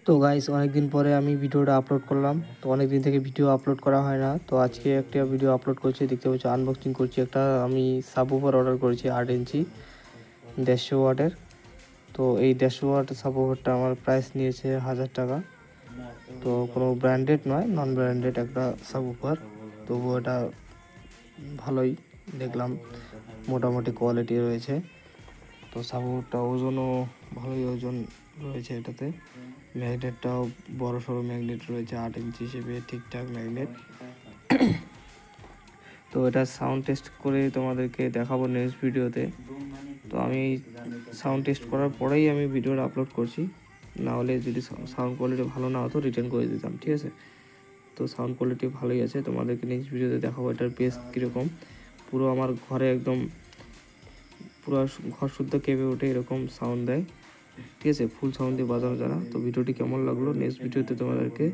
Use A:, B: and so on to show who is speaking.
A: তো গাইস অনেকদিন পরে আমি ভিডিওটা আপলোড করলাম। তো অনেকদিন থেকে ভিডিও আপলোড করা হয় না, তো আজকে একটা ভিডিও আপলোড করছি। দেখতে পাচ্ছি আনবক্সিং করছি। একটা আমি সাবওুফার অর্ডার করেছি 8 ইঞ্চি 150 ওয়াটের। তো এই 150 ওয়াট সাবওুফারটা আমার প্রাইস নিয়েছে 1000 টাকা। তো কোনো ব্র্যান্ডেড নয়, নন ব্র্যান্ডেড একটা সাবওুফার। তবু এটা ভালোই দেখলাম, মোটামুটি কোয়ালিটি রয়েছে। তো সাবওুফারটা ওজনও ভালোই ওজন রয়েছে এটাতে। ম্যাগনেটটাও বড় সড়ো ম্যাগনেট রয়েছে, 8 ইঞ্চি হিসেবে ঠিকঠাক ম্যাগনেট। তো এটা সাউন্ড টেস্ট করে তোমাদেরকে দেখাবো নেক্সট ভিডিওতে। তো আমি সাউন্ড টেস্ট করার পরেই আমি ভিডিওটা আপলোড করছি, না হলে যদি সাউন্ড কোয়ালিটি ভালো না হতো রিটার্ন করে দিতাম, ঠিক আছে। তো সাউন্ড কোয়ালিটি ভালোই আছে, তোমাদেরকে নেক্সট ভিডিওতে দেখাবো এটার বেস কীরকম। পুরো আমার ঘরে একদম পুরো ঘর শুদ্ধ কেঁপে ওঠে, এরকম সাউন্ড দেয়, ঠিক আছে। ফুল সাউন্ড দিয়ে বাজানো যারা। তো ভিডিওটি কেমন লাগলো নেক্সট ভিডিওতে তোমাদেরকে